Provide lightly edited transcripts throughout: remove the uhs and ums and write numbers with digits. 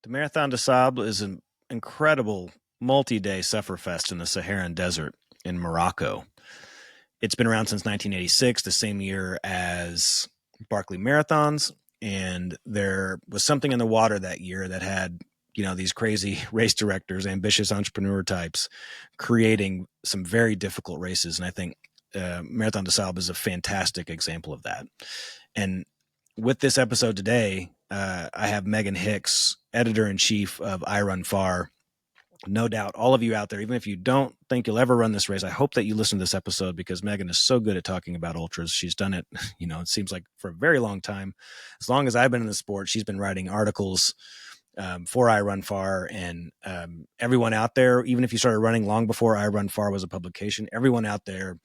The Marathon des Sables is an incredible multi-day Sufferfest in the Saharan Desert in Morocco. It's been around since 1986, the same year as Barkley Marathons, and there was something in the water that year that had, these crazy race directors, ambitious entrepreneur types, creating some very difficult races. And I think Marathon des Sables is a fantastic example of that. And with this episode today, I have Meghan Hicks, editor-in-chief of iRunFar. No doubt, all of you out there, even if you don't think you'll ever run this race, I hope that you listen to this episode because Meghan is so good at talking about ultras. She's done it, it seems like for a very long time. As long as I've been in the sport, she's been writing articles for iRunFar, and everyone out there, even if you started running long before iRunFar was a publication, everyone out there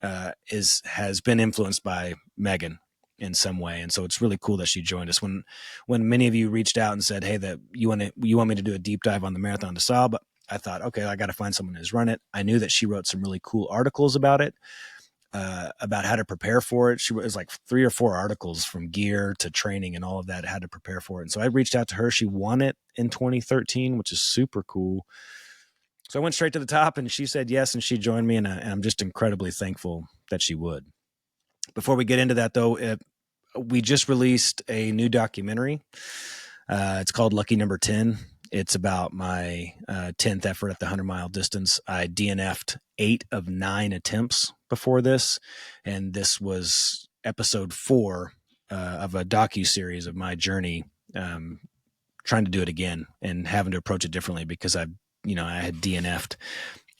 has been influenced by Meghan in some way. And so it's really cool that she joined us. When many of you reached out and said, hey, that you want me to do a deep dive on the Marathon des Sables, I thought, okay, I got to find someone who's run it. I knew that she wrote some really cool articles about it, about how to prepare for it. She was like 3 or 4 articles from gear to training and all of that, how to prepare for it. And so I reached out to her. She won it in 2013, which is super cool. So I went straight to the top and she said yes, and she joined me, and I'm just incredibly thankful that she would. Before we get into that, though, we just released a new documentary. It's called Lucky Number 10. It's about my 10th effort at the 100-mile distance. I DNF'd 8 of 9 attempts before this, and this was episode 4 of a docu-series of my journey, trying to do it again and having to approach it differently because I had DNF'd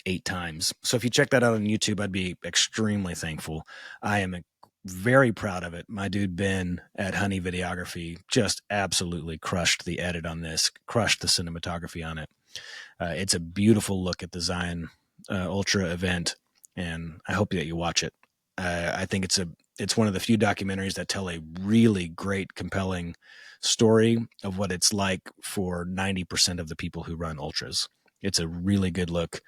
8 times. So if you check that out on YouTube, I'd be extremely thankful. I am very proud of it. My dude Ben at Honey Videography just absolutely crushed the edit on this, crushed the cinematography on it. It's a beautiful look at the Zion Ultra event, and I hope that you watch it. I think it's one of the few documentaries that tell a really great, compelling story of what it's like for 90% of the people who run ultras. It's a really good look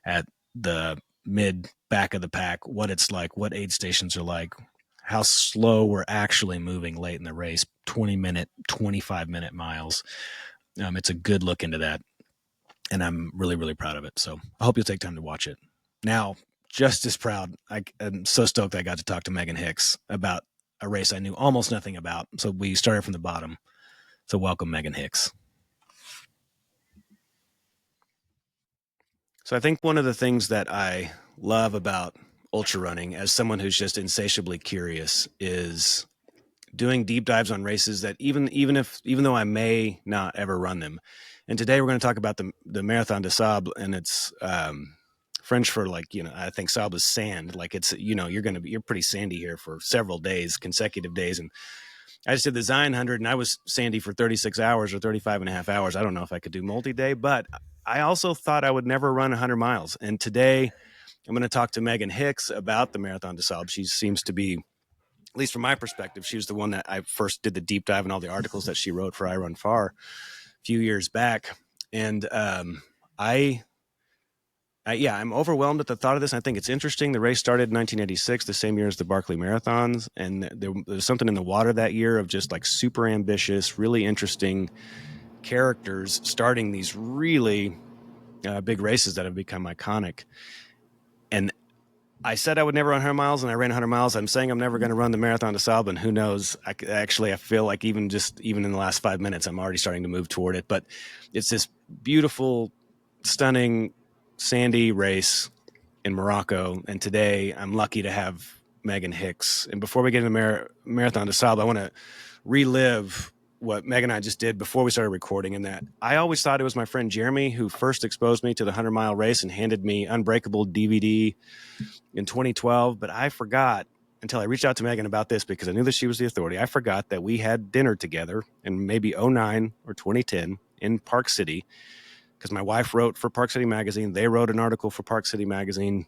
at the mid back of the pack, what it's like, what aid stations are like, how slow we're actually moving late in the race, 20-minute, 25-minute miles. It's a good look into that, and I'm really, really proud of it. So I hope you'll take time to watch it. Now, just as proud, I'm so stoked I got to talk to Meghan Hicks about a race I knew almost nothing about. So we started from the bottom. So welcome, Meghan Hicks. So I think one of the things that I love about ultra running, as someone who's just insatiably curious, is doing deep dives on races that even though I may not ever run them. And today we're going to talk about the Marathon des Sables, and it's French for, like, I think sable is sand. Like, it's, you're pretty sandy here for several days, consecutive days. And I just did the Zion 100, and I was sandy for 36 hours or 35 and a half hours. I don't know if I could do multi-day, but I also thought I would never run 100 miles. And today I'm going to talk to Meghan Hicks about the Marathon des Sables. She seems to be, at least from my perspective, she was the one that I first did the deep dive in all the articles that she wrote for iRunFar a few years back. And I'm overwhelmed at the thought of this. I think it's interesting. The race started in 1986, the same year as the Barkley Marathons. And there was something in the water that year of just like super ambitious, really interesting characters starting these really big races that have become iconic. And I said I would never run 100 miles, and I ran 100 miles. I'm saying I'm never going to run the Marathon des Sables, and who knows? I feel like even in the last 5 minutes, I'm already starting to move toward it. But it's this beautiful, stunning, sandy race in Morocco, and today I'm lucky to have Meghan Hicks. And before we get into Marathon des Sables, I want to relive what Meghan and I just did before we started recording, and that I always thought it was my friend Jeremy who first exposed me to the 100-mile race and handed me Unbreakable DVD in 2012. But I forgot, until I reached out to Meghan about this because I knew that she was the authority, I forgot that we had dinner together in maybe 2009 or 2010 in Park City, because my wife wrote for Park City Magazine. They wrote an article for Park City Magazine,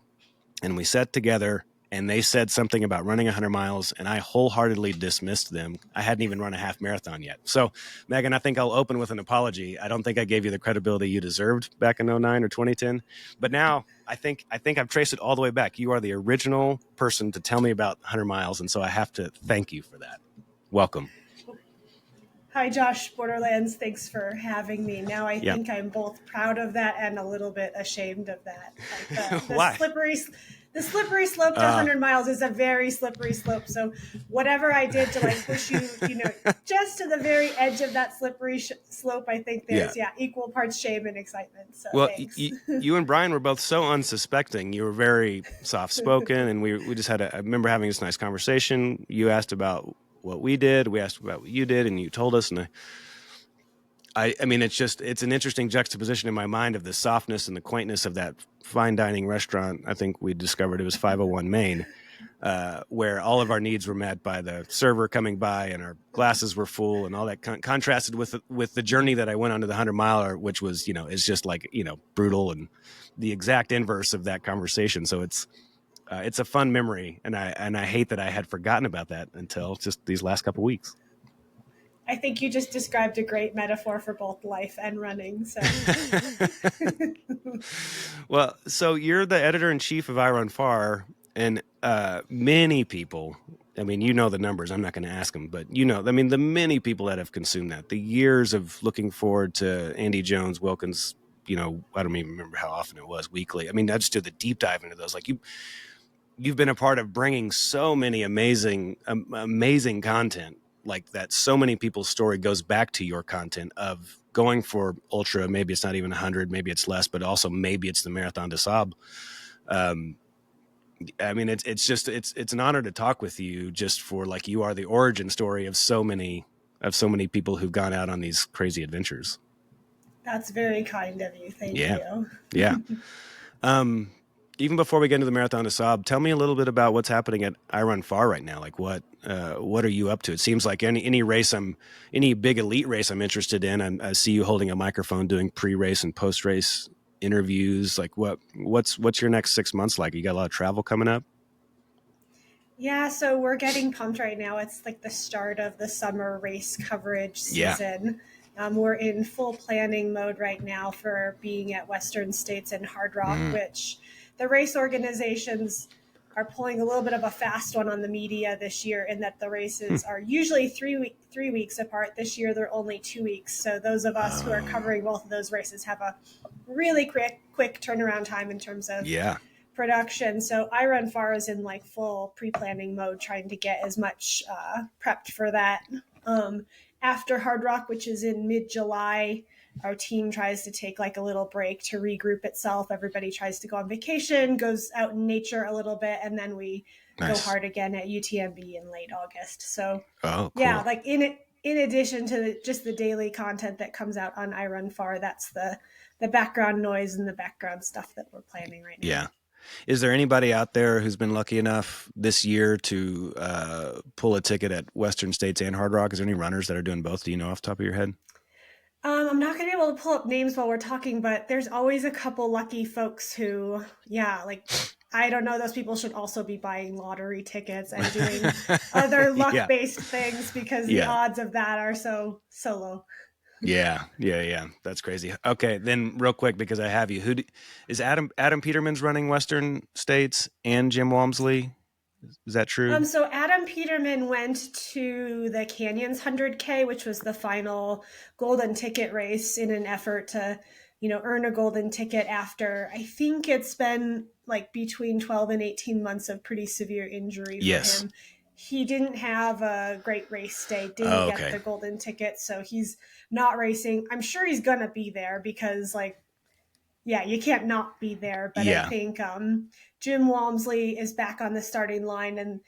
and we sat together, and they said something about running 100 miles, and I wholeheartedly dismissed them. I hadn't even run a half marathon yet. So, Meghan, I think I'll open with an apology. I don't think I gave you the credibility you deserved back in 2009 or 2010. But now I think I've traced it all the way back. You are the original person to tell me about 100 miles, and so I have to thank you for that. Welcome. Hi, Josh Borderlands. Thanks for having me. Now I think I'm both proud of that and a little bit ashamed of that. Like the Why? the slippery slope to 100 miles is a very slippery slope. So whatever I did to like push you, just to the very edge of that slippery slope, I think there's equal parts shame and excitement. So well, thanks. you and Brian were both so unsuspecting. You were very soft spoken, and we just I remember having this nice conversation. You asked about what we did, we asked about what you did, and you told us, and I mean, it's an interesting juxtaposition in my mind of the softness and the quaintness of that fine dining restaurant. I think we discovered it was 501 Main, where all of our needs were met by the server coming by and our glasses were full, and all that contrasted with the journey that I went on to the 100-miler, which was, is just like, brutal and the exact inverse of that conversation. So it's a fun memory, and I hate that I had forgotten about that until just these last couple weeks. I think you just described a great metaphor for both life and running. So, well, so you're the editor-in-chief of iRunFar, and many people, I mean, the numbers, I'm not going to ask them, but the many people that have consumed that, the years of looking forward to Andy Jones, Wilkins, I don't even remember how often it was, weekly. I mean, I just did the deep dive into those. Like you've been a part of bringing so many amazing content, like that. So many people's story goes back to your content of going for ultra. Maybe it's not even 100, maybe it's less, but also maybe it's the Marathon des Sables. I mean, it's an honor to talk with you, just for like, you are the origin story of so many people who've gone out on these crazy adventures. That's very kind of you. Thank you. Yeah. Even before we get into the Marathon des Sables, tell me a little bit about what's happening at iRunFar right now. Like what are you up to? It seems like any race, any big elite race I'm interested in, I see you holding a microphone, doing pre-race and post-race interviews. Like what's your next 6 months like? You got a lot of travel coming up? Yeah, so we're getting pumped right now. It's like the start of the summer race coverage season. We're in full planning mode right now for being at Western States and Hard Rock, which the race organizations are pulling a little bit of a fast one on the media this year, in that the races are usually 3 weeks apart. This year, they're only 2 weeks. So those of us who are covering both of those races have a really quick turnaround time in terms of production. So iRunFar is in like full pre-planning mode, trying to get as much prepped for that. After Hard Rock, which is in mid-July, our team tries to take like a little break to regroup itself. Everybody tries to go on vacation, goes out in nature a little bit, and then we go hard again at UTMB in late August. So cool. Yeah, like in addition to just the daily content that comes out on iRunFar, that's the background noise and the background stuff that we're planning right now. Yeah. Is there anybody out there who's been lucky enough this year to pull a ticket at Western States and Hard Rock? Is there any runners that are doing both? Do you know off the top of your head? I'm not going to be able to pull up names while we're talking, but there's always a couple lucky folks who, like, I don't know, those people should also be buying lottery tickets and doing other luck-based things, because the odds of that are so low. Yeah. That's crazy. Okay, then real quick, because I have you, is Adam Peterman's running Western States and Jim Walmsley? Is that true? So Adam Peterman went to the Canyons 100K, which was the final golden ticket race, in an effort to, earn a golden ticket after, I think it's been like between 12 and 18 months of pretty severe injury for him. He didn't have a great race day, didn't get the golden ticket, so he's not racing. I'm sure he's going to be there because, you can't not be there. But I think Jim Walmsley is back on the starting line. And,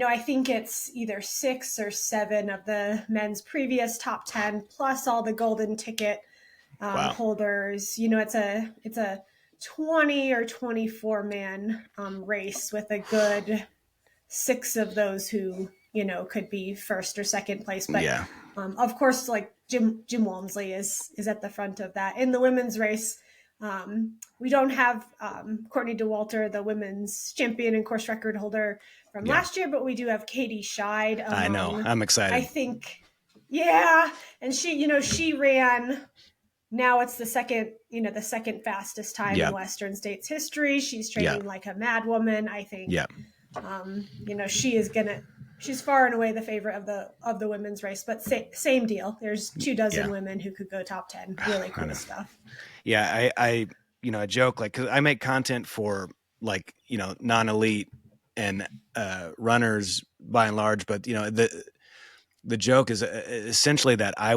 I think it's either 6 or 7 of the men's previous top 10, plus all the golden ticket holders. It's a 20 or 24 man race with a good 6 of those who, could be first or second place. But of course, like Jim Walmsley is at the front of that. In the women's race, we don't have Courtney DeWalter, the women's champion and course record holder from last year, but we do have Katie Scheid. I know. I'm excited. I think, and she ran. Now it's the second fastest time in Western States history. She's training like a mad woman. I think, she's far and away the favorite of the women's race, but same deal. There's 24 women who could go top 10. Really cool stuff. Yeah, I joke, like, cause I make content for, like, non-elite and runners by and large, but the joke is essentially that I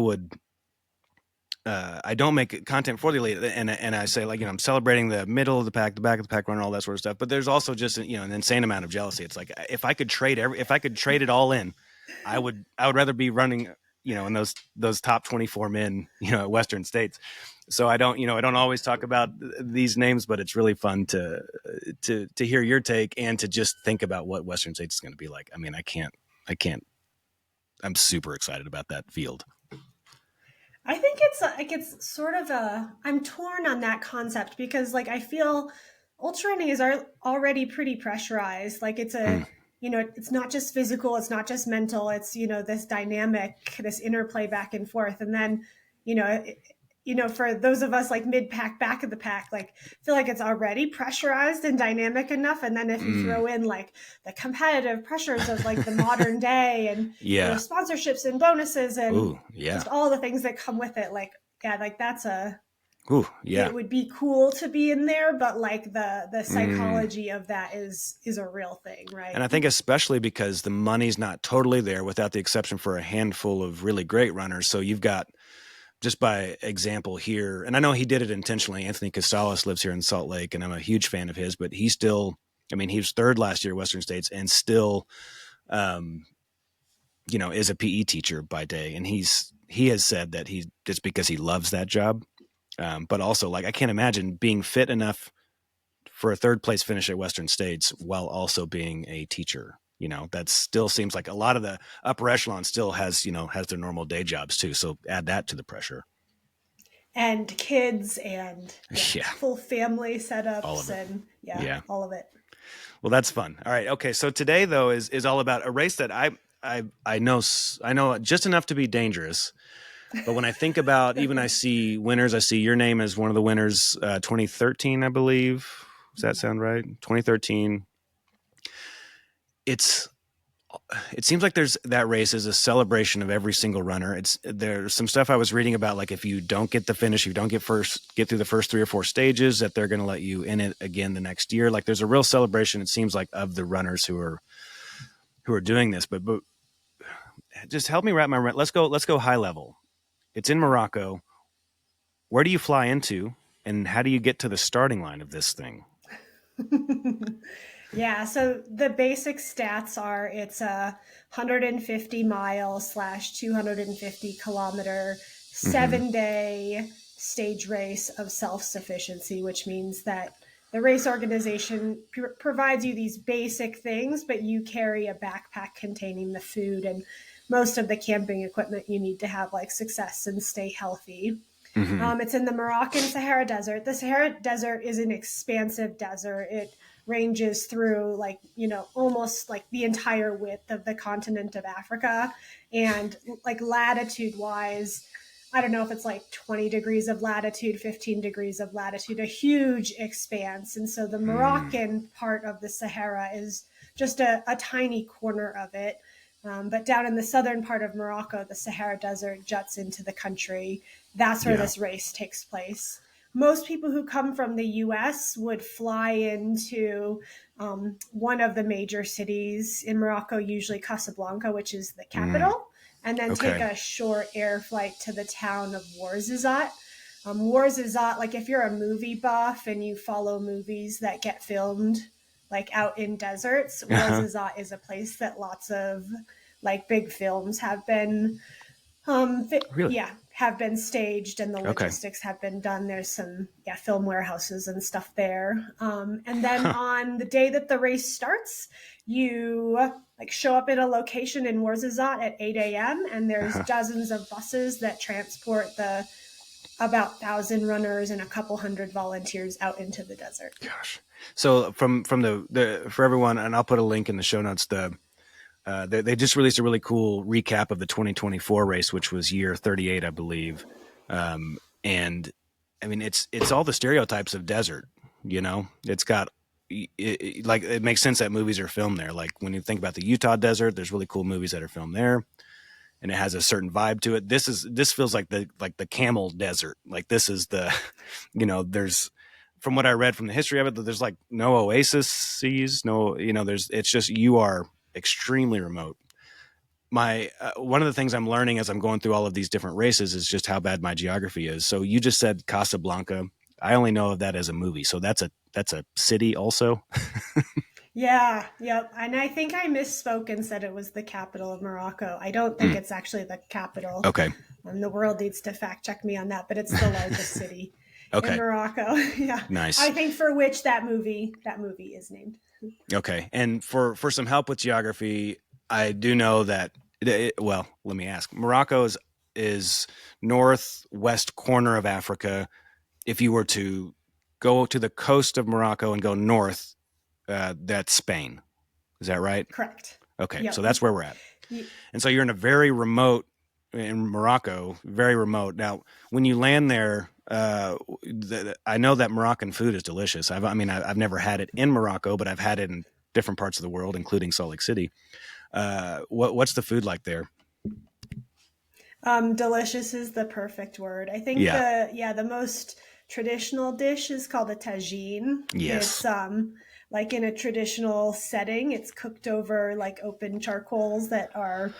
don't make content for the elite, and I say, like, I'm celebrating the middle of the pack, the back of the pack runner, all that sort of stuff. But there's also just an insane amount of jealousy. It's like, if I could trade it all in, I would rather be running in those top 24 men at Western States. So I don't always talk about these names, but it's really fun to hear your take and to just think about what Western States is going to be like. I mean, I can't. I'm super excited about that field. I think it's sort of I'm torn on that concept because, like, I feel ultra running is already pretty pressurized. Like, it's it's not just physical, it's not just mental, it's, this dynamic, this interplay back and forth. And then, for those of us like mid pack, back of the pack, like, feel like it's already pressurized and dynamic enough. And then if you throw in like the competitive pressures of like the modern day and sponsorships and bonuses and just all the things that come with it, like, that's it would be cool to be in there, but like the psychology of that is a real thing, right? And I think especially because the money's not totally there, without the exception for a handful of really great runners. So you've got, just by example here, and I know he did it intentionally, Anthony Casales lives here in Salt Lake, and I'm a huge fan of his, but he still, he was third last year at Western States and still, is a PE teacher by day. And he has said that it's because he loves that job. But also, like, I can't imagine being fit enough for a third place finish at Western States while also being a teacher. That still seems like a lot of the upper echelon still has their normal day jobs too. So add that to the pressure. And kids and full family setups, all of it. And all of it. Well, that's fun. All right. Okay. So today though is all about a race that I know just enough to be dangerous. But when I think about, even I see winners, I see your name as one of the winners, 2013, I believe. Does that sound right? 2013. It seems like that race is a celebration of every single runner. There's some stuff I was reading about, like, if you don't get the finish, if you don't get through the first 3 or 4 stages, that they're going to let you in it again the next year. Like, there's a real celebration, it seems like, of the runners who are doing this. But just help me wrap my. Let's go high level. It's in Morocco. Where do you fly into, and how do you get to the starting line of this thing? Yeah, so the basic stats are it's a 150 mile / 250 kilometer 7-day stage race of self-sufficiency, which means that the race organization provides you these basic things, but you carry a backpack containing the food and most of the camping equipment you need to have like success and stay healthy. It's in the Moroccan Sahara Desert. The Sahara Desert is an expansive desert. It ranges through almost like the entire width of the continent of Africa. And like latitude wise, I don't know if it's like 20 degrees of latitude, 15 degrees of latitude, a huge expanse. And so the Moroccan part of the Sahara is just a tiny corner of it. But down in the southern part of Morocco, the Sahara Desert juts into the country. That's where this race takes place. Most people who come from the U.S. would fly into one of the major cities in Morocco, usually Casablanca, which is the capital, and then take a short air flight to the town of Ouarzazate. Ouarzazate, like if you're a movie buff and you follow movies that get filmed like out in deserts, Ouarzazate is a place that lots of like big films have been have been staged, and the logistics have been done. There's some film warehouses and stuff there. And then on the day that the race starts, you like show up in a location in Ouarzazate at 8 a.m. and there's dozens of buses that transport the about 1,000 runners and a couple hundred volunteers out into the desert. Gosh. So from the for everyone, and I'll put a link in the show notes, they just released a really cool recap of the 2024 race, which was year 38, I believe. And I mean, it's all the stereotypes of desert, it's got like it makes sense that movies are filmed there. Like when you think about the Utah desert, there's really cool movies that are filmed there, and it has a certain vibe to it. This feels like the camel desert. Like this is the, there's, from what I read from the history of it, that there's like no oases, no, it's just, you are extremely remote. My one of the things I'm learning as I'm going through all of these different races is just how bad my geography is. So you just said Casablanca. I only know of that as a movie. So that's a city also. Yeah, yep. And I think I misspoke and said it was the capital of Morocco. I don't think it's actually the capital. Okay. The world needs to fact check me on that, but it's the largest city in Okay. Morocco. Yeah. Nice. I think for which that movie is named. Okay. And for some help with geography, I do know that, well, let me ask. Morocco is northwest corner of Africa. If you were to go to the coast of Morocco and go north, that's Spain. Is that right? Correct. Okay. Yep. So that's where we're at. And so you're in in Morocco, very remote. Now, when you land there, I know that Moroccan food is delicious. I've never had it in Morocco, but I've had it in different parts of the world, including Salt Lake City. What's the food like there? Delicious is the perfect word. I think the most traditional dish is called a tagine. Yes. It's like in a traditional setting, it's cooked over like open charcoals that are,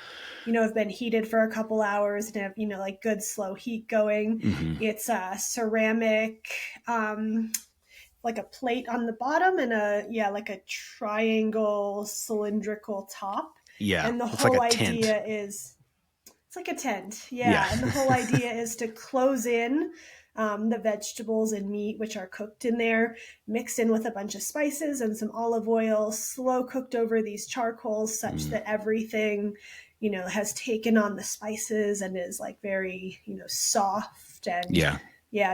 have been heated for a couple hours and have, like good slow heat going. Mm-hmm. It's a ceramic, like a plate on the bottom and like a triangle cylindrical top. Yeah. And the it's whole like a tent. idea is, it's like a tent. Yeah. And the whole idea is to close in the vegetables and meat, which are cooked in there, mixed in with a bunch of spices and some olive oil, slow cooked over these charcoals such that everything, has taken on the spices and is like very, soft and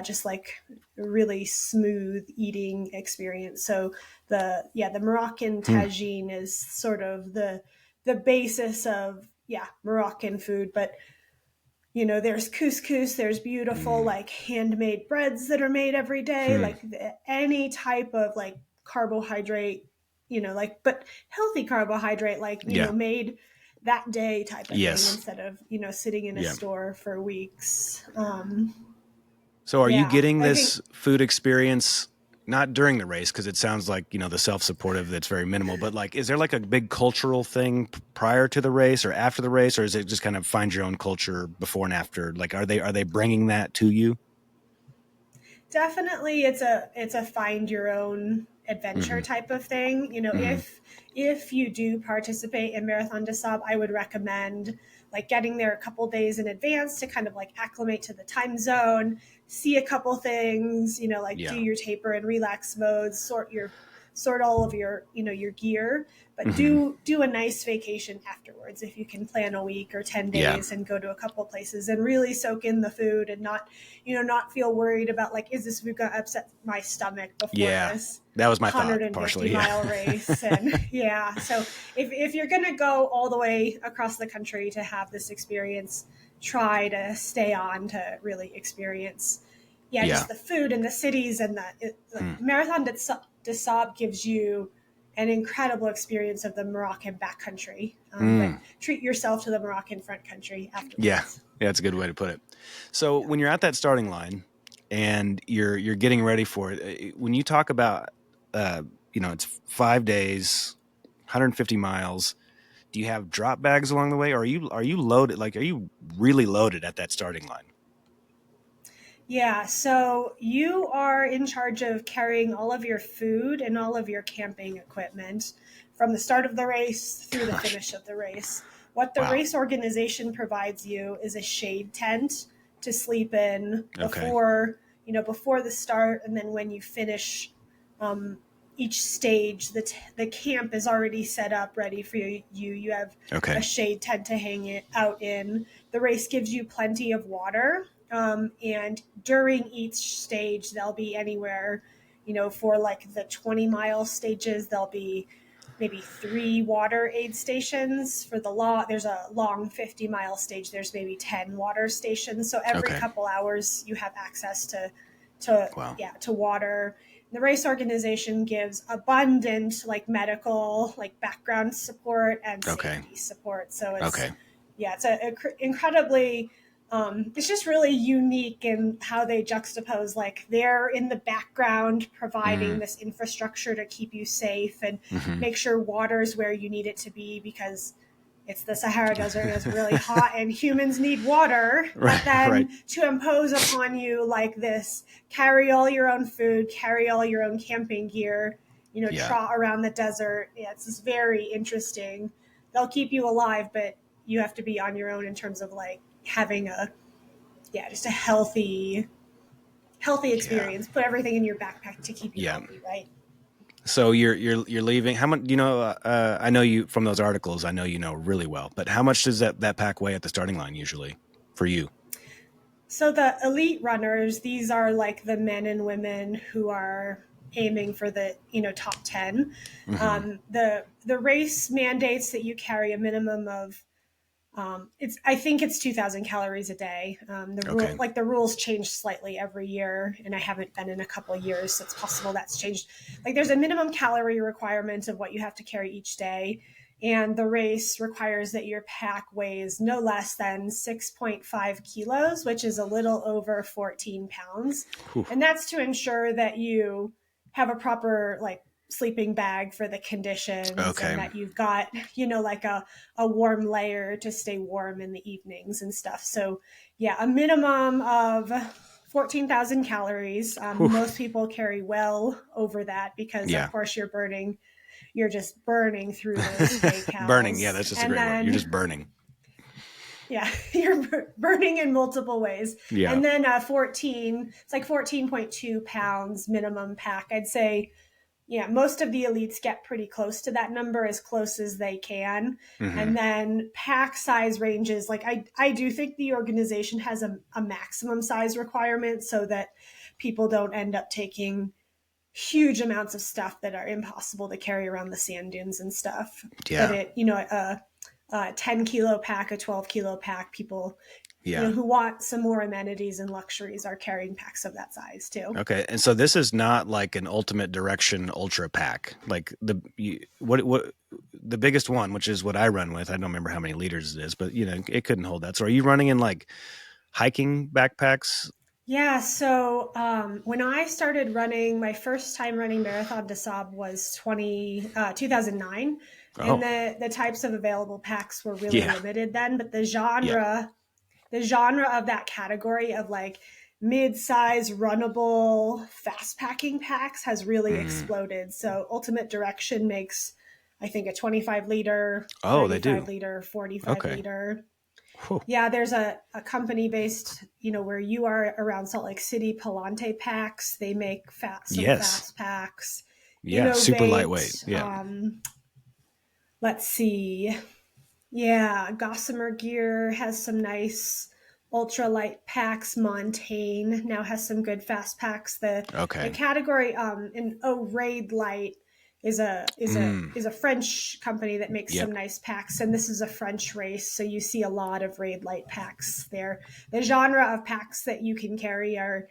just like a really smooth eating experience. So the Moroccan tagine is sort of the basis of Moroccan food, but there's couscous, there's beautiful like handmade breads that are made every day, like any type of like carbohydrate, but healthy carbohydrate, like, made that day type of thing instead of, sitting in a store for weeks. So are you getting this food experience not during the race, because it sounds like, the self-supportive that's very minimal, but like, is there like a big cultural thing prior to the race or after the race, or is it just kind of find your own culture before and after? Like, are they bringing that to you? Definitely, it's a find your own adventure type of thing. If you do participate in Marathon des Sables, I would recommend like getting there a couple days in advance to kind of like acclimate to the time zone, see a couple things, do your taper and relax modes, sort all of your, your gear, but do a nice vacation afterwards. If you can plan a week or 10 days and go to a couple places and really soak in the food and not feel worried about like, is this food going to upset my stomach before this? That was my 150 thought, partially. mile race. And so if you're going to go all the way across the country to have this experience, try to stay on to really experience, just the food and the cities and the Marathon des Sables gives you an incredible experience of the Moroccan backcountry. But treat yourself to the Moroccan front country afterwards. Yeah, that's a good way to put it. So when you're at that starting line and you're getting ready for it, when you talk about, it's 5 days, 150 miles, do you have drop bags along the way? Or are you loaded? Like, are you really loaded at that starting line? Yeah, so you are in charge of carrying all of your food and all of your camping equipment from the start of the race through the finish of the race. What the race organization provides you is a shade tent to sleep in before the start, and then when you finish each stage, the camp is already set up ready for you. You have a shade tent to hang it out in. The race gives you plenty of water. And during each stage, there'll be anywhere, for like the 20-mile stages, there'll be maybe 3 water aid stations. For there's a long 50-mile stage, there's maybe 10 water stations. So every couple hours you have access to water. the race organization gives abundant like medical, like background support and safety support. So it's, it's incredibly, it's just really unique in how they juxtapose, like they're in the background providing this infrastructure to keep you safe and make sure water's where you need it to be, because it's the Sahara Desert, it's really hot and humans need water. But then to impose upon you like this, carry all your own food, carry all your own camping gear, trot around the desert. Yeah, it's just very interesting. They'll keep you alive, but you have to be on your own in terms of like having just a healthy experience. Put everything in your backpack to keep you healthy, right? So you're leaving. How much? I know you from those articles. I know you know really well. But how much does that pack weigh at the starting line usually for you? So the elite runners, these are like the men and women who are aiming for the top 10. The race mandates that you carry a minimum of I think it's 2,000 calories a day. The rules change slightly every year, and I haven't been in a couple of years, so it's possible that's changed. Like there's a minimum calorie requirement of what you have to carry each day, and the race requires that your pack weighs no less than 6.5 kilos, which is a little over 14 pounds. Whew. And that's to ensure that you have a proper sleeping bag for the conditions, and that you've got like a warm layer to stay warm in the evenings and stuff. So a minimum of 14,000 calories. Most people carry well over that because of course you're just burning through those day cows. Burning, that's just a great word. You're just burning. Yeah, you're burning in multiple ways. Yeah. And then it's like 14.2 pounds minimum pack. I'd say most of the elites get pretty close to that number, as close as they can. And then pack size ranges. Like I do think the organization has a maximum size requirement so that people don't end up taking huge amounts of stuff that are impossible to carry around the sand dunes and stuff. Yeah. But a 10 kilo pack, a 12 kilo pack, people who want some more amenities and luxuries are carrying packs of that size too. Okay, and so this is not like an ultimate direction ultra pack, like the biggest one, which is what I run with. I don't remember how many liters it is, but it couldn't hold that. So are you running in like hiking backpacks? Yeah. So when I started running, my first time running Marathon des Sables was 2009. Oh. And the types of available packs were really limited then, but the genre of that category of like mid-size runnable fast packing packs has really exploded. So Ultimate Direction makes, I think, a 25 liter, 35 liter, 45 liter. Whew. Yeah, there's a company based, where you are around Salt Lake City, Palante Packs. They make fast packs. Yeah, super lightweight. Yeah. Let's see. Yeah, Gossamer Gear has some nice ultralight packs. Montaigne now has some good fast packs. The category Raid Light is a French company that makes some nice packs, and this is a French race, so you see a lot of Raid Light packs there. The genre of packs that you can carry are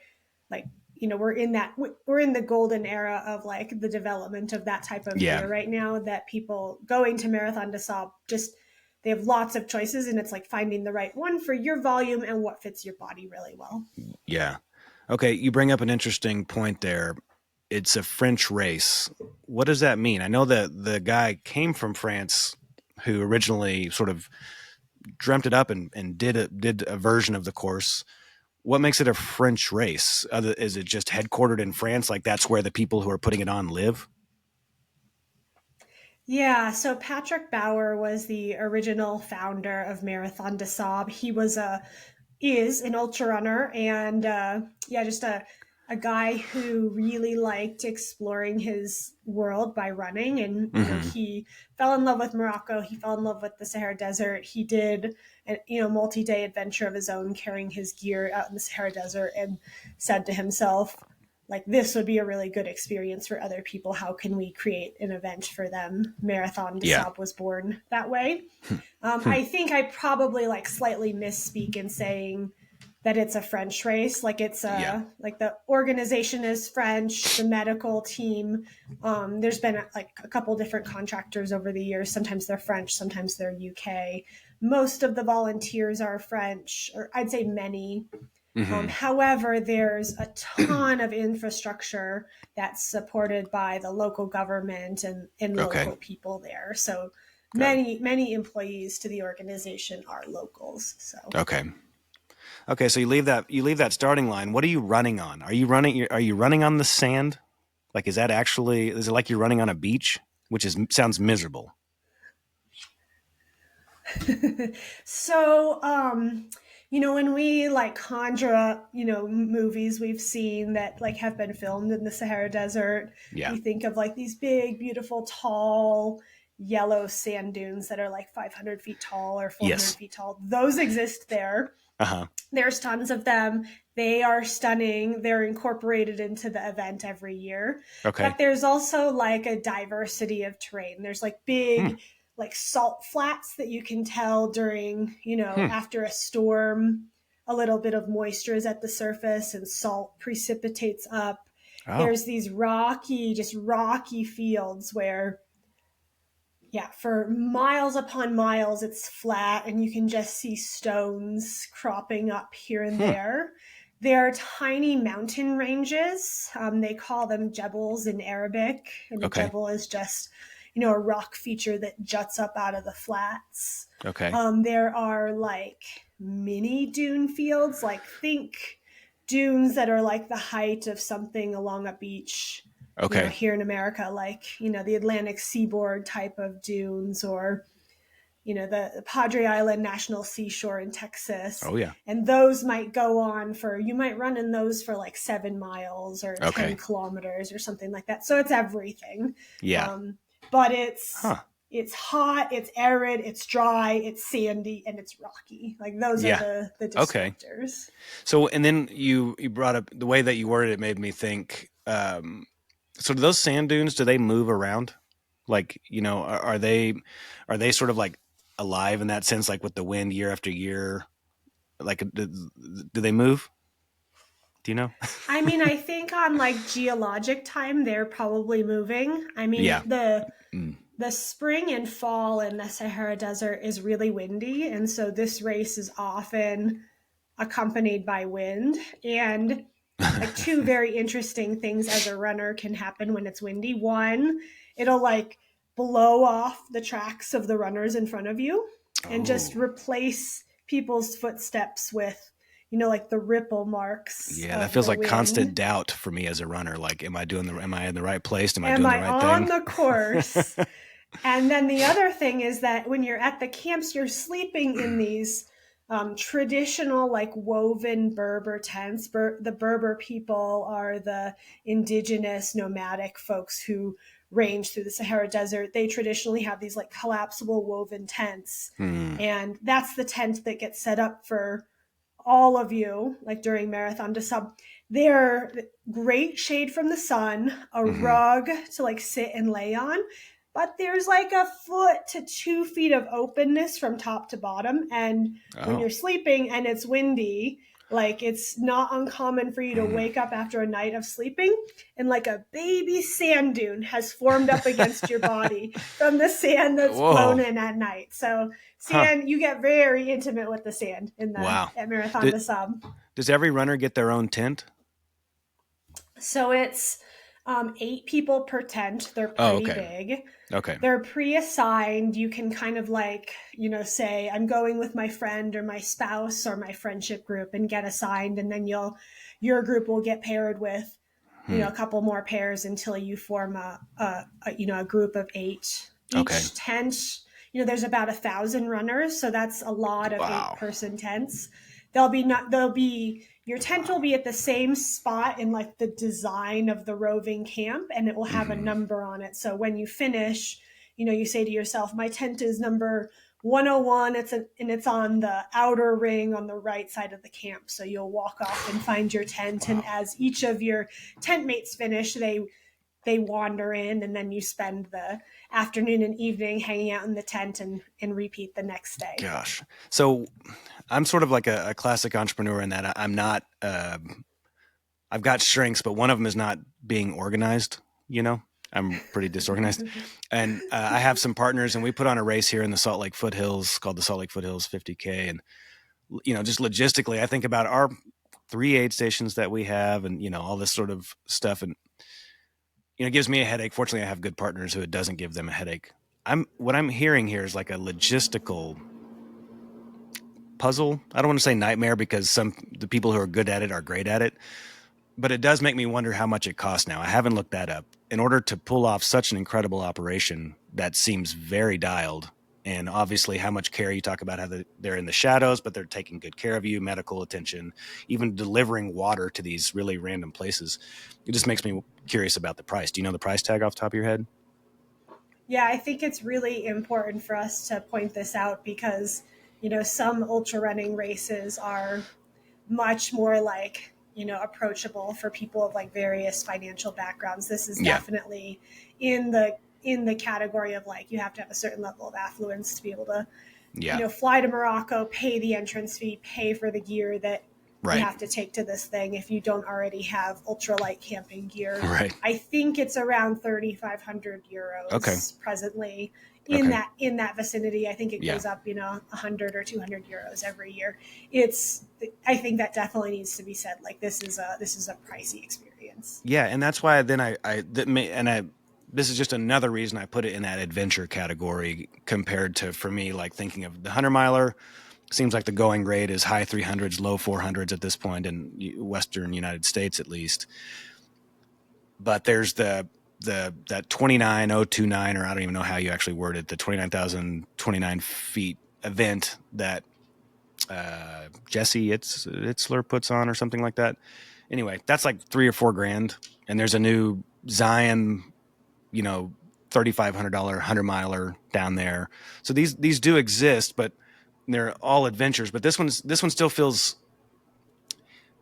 like, we're in the golden era of like the development of that type of gear right now, that people going to Marathon des Sables they have lots of choices, and it's like finding the right one for your volume and what fits your body really well. Yeah. Okay. You bring up an interesting point there. It's a French race. What does that mean? I know that the guy came from France who originally sort of dreamt it up and did a version of the course. What makes it a French race? Is it just headquartered in France? Like that's where the people who are putting it on live? Yeah, so Patrick Bauer was the original founder of Marathon des Sables. He is an ultra runner and just a guy who really liked exploring his world by running. And he fell in love with Morocco. He fell in love with the Sahara Desert. He did a multi-day adventure of his own, carrying his gear out in the Sahara Desert, and said to himself, like, this would be a really good experience for other people. How can we create an event for them? Marathon des Sables was born that way. I think I probably slightly misspeak in saying that it's a French race. Like it's like the organization is French, the medical team. There's been like a couple different contractors over the years. Sometimes they're French, sometimes they're UK. Most of the volunteers are French, or I'd say many. However, there's a ton of infrastructure that's supported by the local government and local people there. So many employees to the organization are locals. So Okay, so you leave that starting line. What are you running on? Are you running on the sand? Like, is it like you're running on a beach, which sounds miserable? So, when we like conjure up, movies we've seen that like have been filmed in the Sahara Desert, we think of like these big, beautiful, tall, yellow sand dunes that are like 500 feet tall or 400 feet tall. Those exist there. There's tons of them. They are stunning. They're incorporated into the event every year. But there's also like a diversity of terrain. There's like big, like salt flats that you can tell during, after a storm, a little bit of moisture is at the surface and salt precipitates up. There's these rocky fields where for miles upon miles, it's flat and you can just see stones cropping up here and there. There are tiny mountain ranges. They call them Sables in Arabic. And a Sabel is just, a rock feature that juts up out of the flats. There are like mini dune fields, like think dunes that are like the height of something along a beach. Here in America, like, the Atlantic seaboard type of dunes or, the Padre Island National Seashore in Texas. And those might go on you might run in those for like 7 miles or 10 kilometers or something like that. So it's everything. But it's hot, it's arid, it's dry, it's sandy, and it's rocky. Like those are the descriptors. So, and then you brought up the way that you worded it made me think, so do those sand dunes, do they move around? Like, are they sort of like alive in that sense, like with the wind year after year? Like, do they move? Do you know? I mean, I think on like geologic time, they're probably moving. I mean, the spring and fall in the Sahara Desert is really windy. And so this race is often accompanied by wind. And like two very interesting things as a runner can happen when it's windy. One, it'll like blow off the tracks of the runners in front of you and just replace people's footsteps with, like the ripple marks. Yeah, that feels like wind. Constant doubt for me as a runner. Like, am I in the right place? Am I doing the right thing? Am I on the course? And then the other thing is that when you're at the camps, you're sleeping in these traditional like woven Berber tents. The Berber people are the indigenous nomadic folks who range through the Sahara Desert. They traditionally have these like collapsible woven tents. And that's the tent that gets set up for all of you, like during Marathon de Sable. They're great shade from the sun, a rug to like sit and lay on. But there's like 1 foot to 2 feet of openness from top to bottom. And when you're sleeping and it's windy, like it's not uncommon for you to wake up after a night of sleeping and like a baby sand dune has formed up against your body from the sand that's blown in at night. So you get very intimate with the sand in at Marathon de Sable. Does every runner get their own tent? So it's 8 people per tent. They're pretty big. They're pre-assigned. You can kind of like, say I'm going with my friend or my spouse or my friendship group and get assigned. And then your group will get paired with, a couple more pairs until you form a group of 8. Each tent, there's about 1,000 runners. So that's a lot of 8-person tents. Your tent will be at the same spot in like the design of the roving camp, and it will have a number on it. So when you finish, you say to yourself, my tent is number 101. It's on the outer ring on the right side of the camp. So you'll walk off and find your tent. And as each of your tent mates finish, they wander in, and then you spend the afternoon and evening hanging out in the tent and repeat the next day. Gosh. So I'm sort of like a classic entrepreneur in that I'm not, I've got strengths, but one of them is not being organized. You know, I'm pretty disorganized, and I have some partners, and we put on a race here in the Salt Lake Foothills called the Salt Lake Foothills 50K. And, just logistically, I think about our 3 aid stations that we have and, all this sort of stuff. And, it gives me a headache. Fortunately, I have good partners who it doesn't give them a headache. What I'm hearing here is like a logistical puzzle. I don't want to say nightmare because the people who are good at it are great at it, but it does make me wonder how much it costs now. I haven't looked that up. In order to pull off such an incredible operation that seems very dialed, and obviously how much care you talk about, how they're in the shadows, but they're taking good care of you, medical attention, even delivering water to these really random places. It just makes me curious about the price. Do you know the price tag off the top of your head? Yeah, I think it's really important for us to point this out because, some ultra running races are much more like, approachable for people of like various financial backgrounds. This is definitely in the category of like, you have to have a certain level of affluence to be able to, fly to Morocco, pay the entrance fee, pay for the gear that you have to take to this thing if you don't already have ultralight camping gear. Right. I think it's around 3,500 euros presently in that vicinity. I think it goes up, 100 or 200 euros every year. I think that definitely needs to be said. Like this is a pricey experience. Yeah, and that's why then this is just another reason I put it in that adventure category compared to, for me, like thinking of the 100-miler. Seems like the going rate is high 300s, low 400s at this point in Western United States, at least. But there's that 29,029, or I don't even know how you actually word it, the 29,029 feet event that Jesse Itzler puts on or something like that. Anyway, that's like $3,000 or $4,000. And there's a new Zion, $3,500 100-miler down there. So these do exist, but they're all adventures. But this one still feels,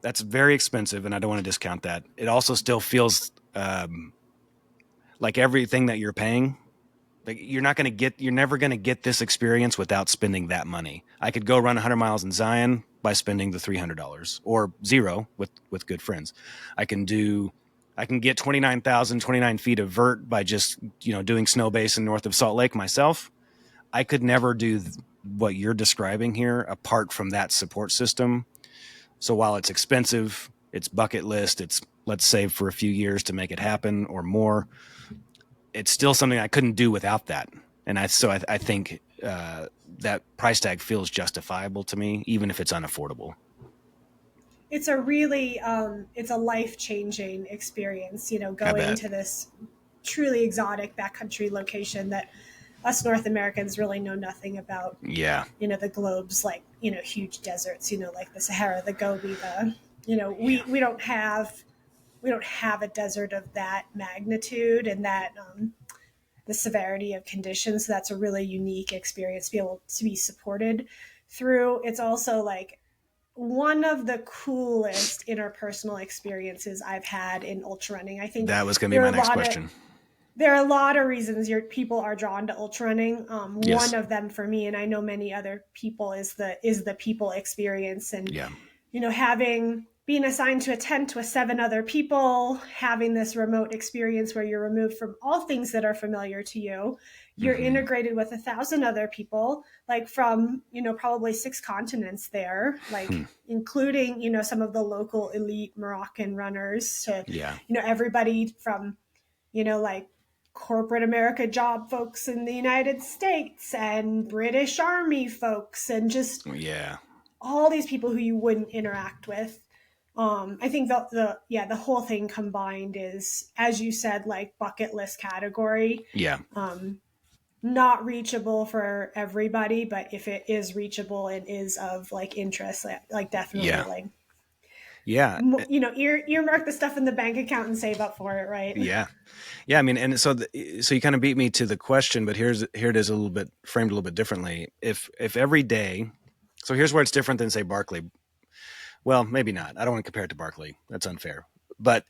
that's very expensive, and I don't want to discount that. It also still feels like everything that you're paying. Like you're never going to get this experience without spending that money. I could go run 100 miles in Zion by spending the $300 or zero with good friends. I can get 29 feet of vert by just, doing snow basin north of Salt Lake myself. I could never do what you're describing here apart from that support system. So while it's expensive, it's bucket list, it's let's save for a few years to make it happen or more, it's still something I couldn't do without that. And I think that price tag feels justifiable to me, even if it's unaffordable. It's a really, it's a life-changing experience, going to this truly exotic backcountry location that us North Americans really know nothing about. Yeah. The globe's like, huge deserts, like the Sahara, the Gobi, we don't have a desert of that magnitude and that, the severity of conditions. So that's a really unique experience to be able to be supported through. It's also like one of the coolest interpersonal experiences I've had in ultra running. I think that was going to be my next question. There are a lot of reasons people are drawn to ultra running. Yes. One of them for me, and I know many other people, is the people experience, and being assigned to a tent with 7 other people, having this remote experience where you're removed from all things that are familiar to you. You're integrated with 1,000 other people, like from, probably 6 continents there, like including, some of the local elite Moroccan runners to, everybody from, like corporate America job folks in the United States and British Army folks and just all these people who you wouldn't interact with. I think the whole thing combined is, as you said, like bucket list category. Yeah. Not reachable for everybody, but if it is reachable and is of like interest, like definitely like. Yeah. Earmark the stuff in the bank account and save up for it, right? Yeah. Yeah. I mean, and so you kind of beat me to the question, but here it is framed a little bit differently. If every day, so here's where it's different than say Barkley. Well, maybe not. I don't want to compare it to Barkley. That's unfair. But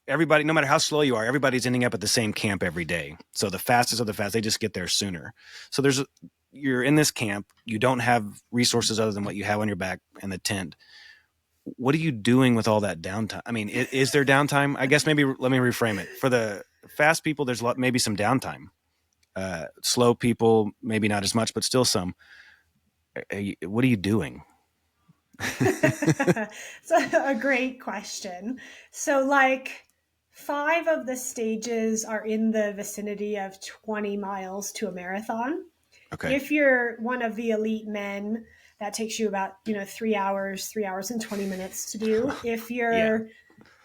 everybody, no matter how slow you are, everybody's ending up at the same camp every day. So the fastest of the fast, they just get there sooner. So there's, you're in this camp, you don't have resources other than what you have on your back and the tent. What are you doing with all that downtime? I mean, is there downtime? I guess maybe let me reframe it. For the fast people, there's maybe some downtime. Slow people, maybe not as much, but still some. What are you doing? It's a great question. So, like, 5 of the stages are in the vicinity of 20 miles to a marathon. Okay. If you're one of the elite men, that takes you about 3 hours, 3 hours and 20 minutes to do. If you're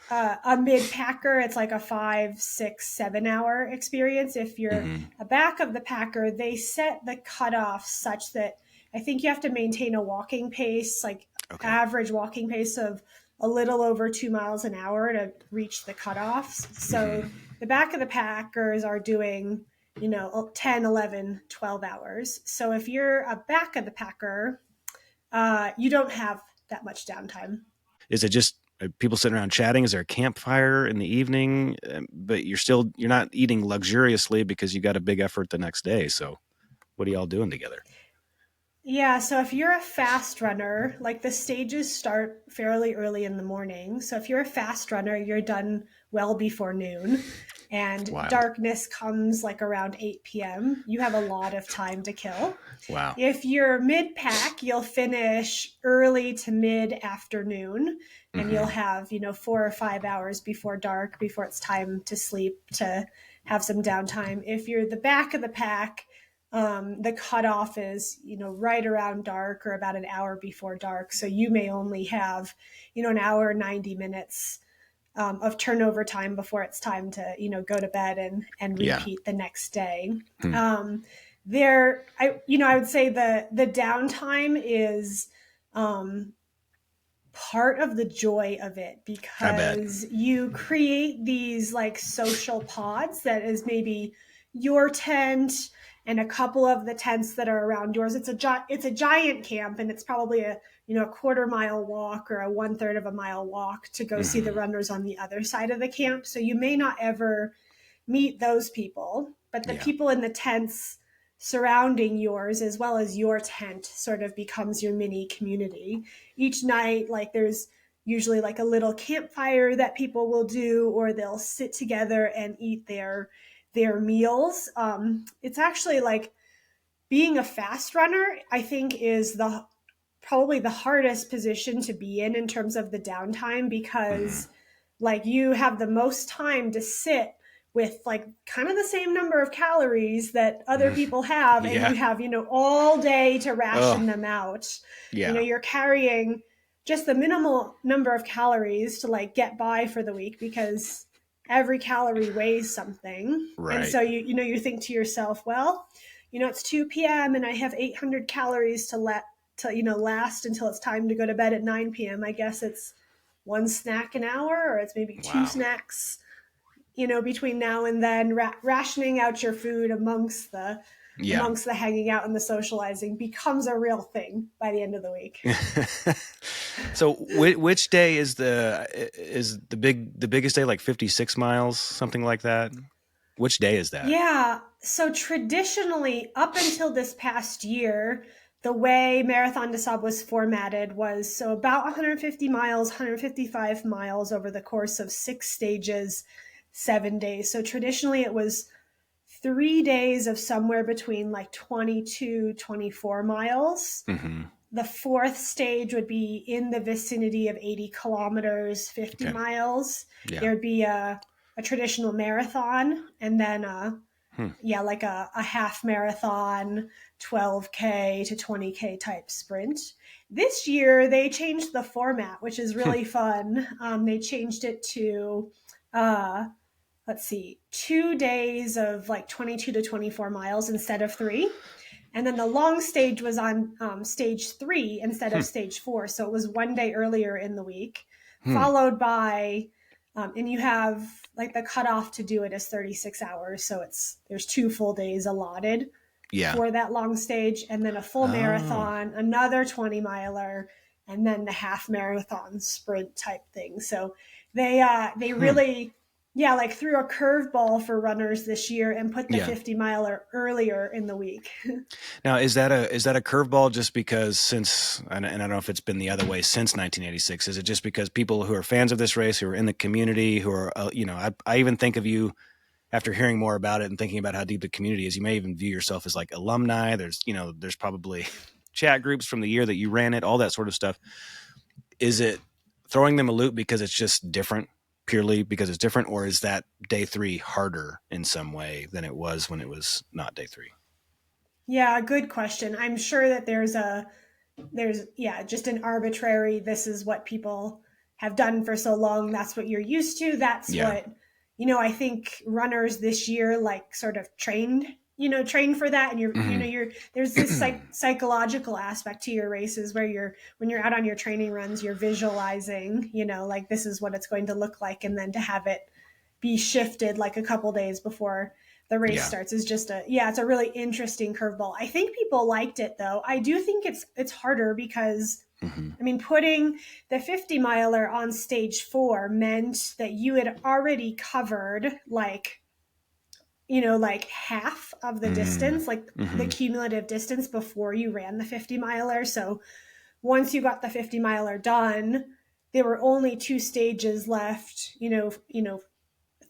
a mid-packer, it's like a 5, 6, 7 hour experience. If you're a back of the packer, they set the cutoff such that I think you have to maintain a walking pace, like average walking pace of a little over 2 miles an hour to reach the cutoffs. So the back of the packers are doing 10, 11, 12 hours. So if you're a back of the packer, you don't have that much downtime. Is it just people sitting around chatting? Is there a campfire in the evening? But you're not eating luxuriously because you got a big effort the next day. So what are y'all doing together? Yeah, so if you're a fast runner, like the stages start fairly early in the morning. So if you're a fast runner, you're done well before noon. And darkness comes like around 8 p.m. You have a lot of time to kill. Wow. If you're mid-pack, you'll finish early to mid-afternoon. And you'll have, 4 or 5 hours before dark, before it's time to sleep, to have some downtime. If you're the back of the pack, the cutoff is, right around dark or about an hour before dark. So you may only have, an hour, 90 minutes of turnover time before it's time to, go to bed and repeat the next day. I would say the downtime is part of the joy of it, because you create these like social pods that is maybe your tent and a couple of the tents that are around yours. It's a giant camp, and it's probably a quarter-mile walk or a 1/3 of a mile walk to go see the runners on the other side of the camp. So you may not ever meet those people, but the people in the tents surrounding yours, as well as your tent, sort of becomes your mini community. Each night, like, there's usually like a little campfire that people will do, or they'll sit together and eat their meals. It's actually like being a fast runner, I think, is probably the hardest position to be in terms of the downtime, because like you have the most time to sit with like kind of the same number of calories that other people have, and you have, all day to ration them out. You're carrying just the minimal number of calories to like get by for the week, because every calorie weighs something. Right. And so you think to yourself, well, it's 2 p.m. and I have 800 calories to last until it's time to go to bed at 9 p.m. I guess it's 1 snack an hour, or it's maybe 2 snacks, between now and then. Rationing out your food amongst the hanging out and the socializing becomes a real thing by the end of the week. So which day is the biggest day, like 56 miles, something like that? Which day is that? Yeah. So traditionally, up until this past year, the way Marathon des Sables was formatted was so about 150 miles, 155 miles over the course of 6 stages, 7 days. So traditionally it was 3 days of somewhere between like 22, 24 miles. The 4th stage would be in the vicinity of 80 kilometers, 50 miles. There'd be a traditional marathon, and then like a half marathon, 12K to 20K type sprint. This year they changed the format, which is really fun. They changed it to 2 days of like 22 to 24 miles instead of 3. And then the long stage was on stage 3 instead of stage 4. So it was 1 day earlier in the week, followed by, and you have like the cutoff to do it is 36 hours. So there's 2 full days allotted for that long stage, and then a full marathon, another 20 miler, and then the half marathon sprint type thing. So they really Yeah, like threw a curveball for runners this year and put the Yeah. 50 miler earlier in the week. Now, is that a curveball just because since, and I don't know if it's been the other way since 1986, is it just because people who are fans of this race, who are in the community, who are, I even think of you after hearing more about it and thinking about how deep the community is, you may even view yourself as like alumni. There's probably chat groups from the year that you ran it, all that sort of stuff. Is it throwing them a loop because it's just different, purely because it's different, or is that day 3 harder in some way than it was when it was not day 3? Yeah, good question. I'm sure that there's just an arbitrary, this is what people have done for so long, that's what you're used to, that's Yeah. what, I think runners this year like sort of trained for that. And there's this psychological aspect to your races where when you're out on your training runs, you're visualizing, like this is what it's going to look like, and then to have it be shifted like a couple days before the race starts is just it's a really interesting curveball. I think people liked it though. I do think it's harder because I mean, putting the 50 miler on stage 4 meant that you had already covered like half of the distance, like the cumulative distance before you ran the 50 miler. So once you got the 50 miler done, there were only 2 stages left,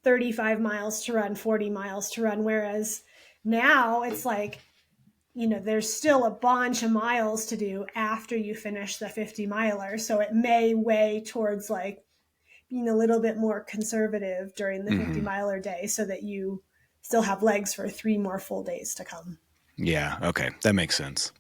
35 miles to run, 40 miles to run. Whereas now it's like, there's still a bunch of miles to do after you finish the 50 miler. So it may weigh towards like being a little bit more conservative during the 50 miler day so that you still have legs for 3 more full days to come. Yeah. Okay. That makes sense.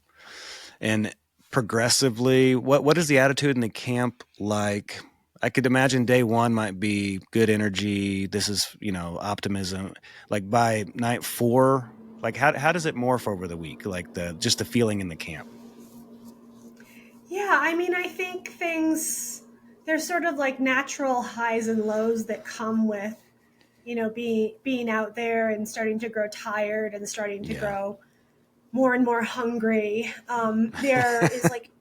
And progressively, what is the attitude in the camp like? I could imagine day 1 might be good energy. This is, optimism. Like by night 4, like how does it morph over the week? Like just the feeling in the camp. Yeah, I mean, I think there's sort of like natural highs and lows that come with, being out there and starting to grow tired and starting to grow more and more hungry. There is like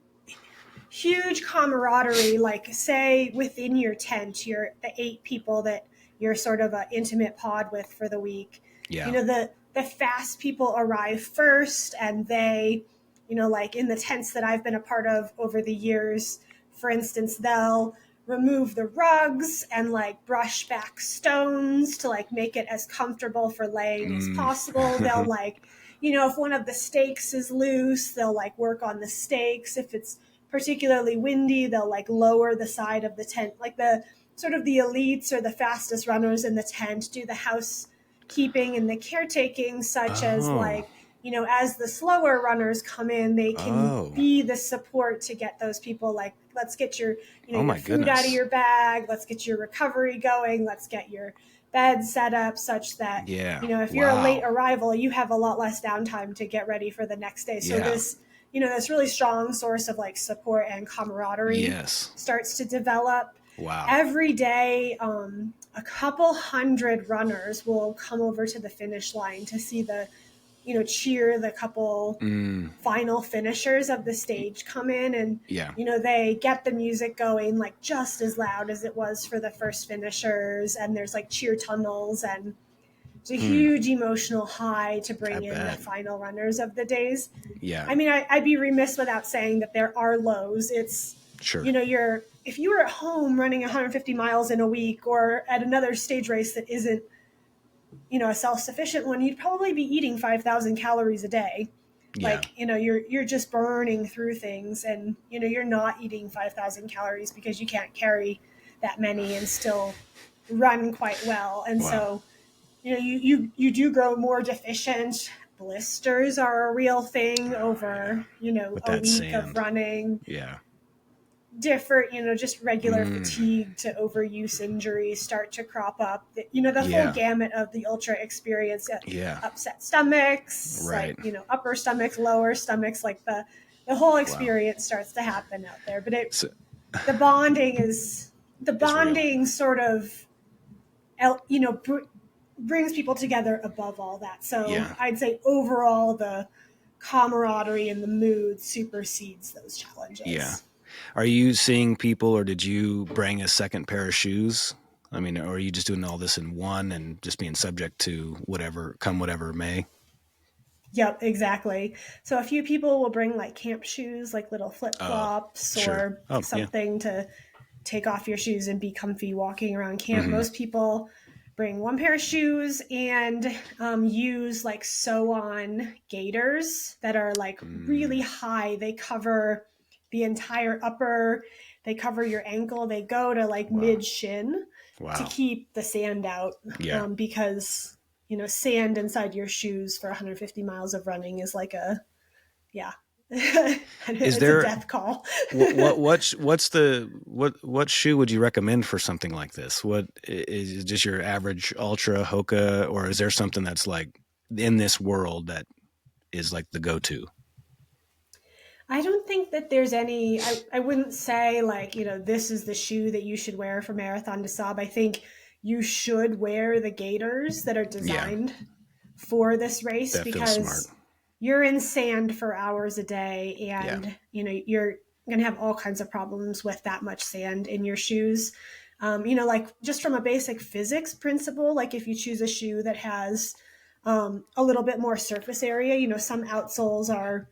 huge camaraderie, like say within your tent, you're the 8 people that you're sort of an intimate pod with for the week. Yeah. The fast people arrive first, and they, like in the tents that I've been a part of over the years, for instance, they'll remove the rugs and like brush back stones to like make it as comfortable for laying as possible. They'll like, if one of the stakes is loose, they'll like work on the stakes. If it's particularly windy, they'll like lower the side of the tent. Like the sort of the elites or the fastest runners in the tent do the housekeeping and the caretaking, such as like, as the slower runners come in, they can be the support to get those people like, let's get your, your food out of your bag. Let's get your recovery going. Let's get your bed set up such that, if you're a late arrival, you have a lot less downtime to get ready for the next day. So this really strong source of like support and camaraderie starts to develop. Wow. Every day, a couple hundred runners will come over to the finish line to see the, cheer the couple final finishers of the stage come in, and, they get the music going like just as loud as it was for the first finishers. And there's like cheer tunnels, and it's a huge emotional high to bring in the final runners of the days. Yeah. I mean, I'd be remiss without saying that there are lows. It's, if you were at home running 150 miles in a week or at another stage race that isn't, a self-sufficient one, you'd probably be eating 5,000 calories a day. Like, you're just burning through things, and, you're not eating 5,000 calories because you can't carry that many and still run quite well. And so, you do grow more deficient. Blisters are a real thing over, a week of running. Yeah. Different, just regular fatigue to overuse injuries start to crop up. The full gamut of the ultra experience. Upset stomachs, like, upper stomachs, lower stomachs, like the whole experience starts to happen out there. But the bonding sort of, brings people together above all that. So I'd say overall the camaraderie and the mood supersedes those challenges. Yeah. Are you seeing people, or did you bring a second pair of shoes I mean, or are you just doing all this in one and just being subject to whatever may? Yep, exactly. So a few people will bring like camp shoes, like little flip Oh, flops sure. or Oh, yeah. something to take off your shoes and be comfy walking around camp. Mhm. Most people bring one pair of shoes and use like sew on gaiters that are like really high. They cover the entire upper, they cover your ankle, they go to like Wow. mid shin to Wow. keep the sand out. Yeah. Because, you know, sand inside your shoes for 150 miles of running is like a, yeah. It's there a death call. what shoe would you recommend for something like this? What is it, just your average ultra Hoka, or is there something that's like in this world that is like the go-to? I don't think that there's any, I wouldn't say like, you know, this is the shoe that you should wear for Marathon des Sables. I think you should wear the gaiters that are designed for this race, That feels because smart. you're in sand for hours a day and, Yeah. you know, you're going to have all kinds of problems with that much sand in your shoes. You know, like just from a basic physics principle, like if you choose a shoe that has a little bit more surface area, you know, some outsoles are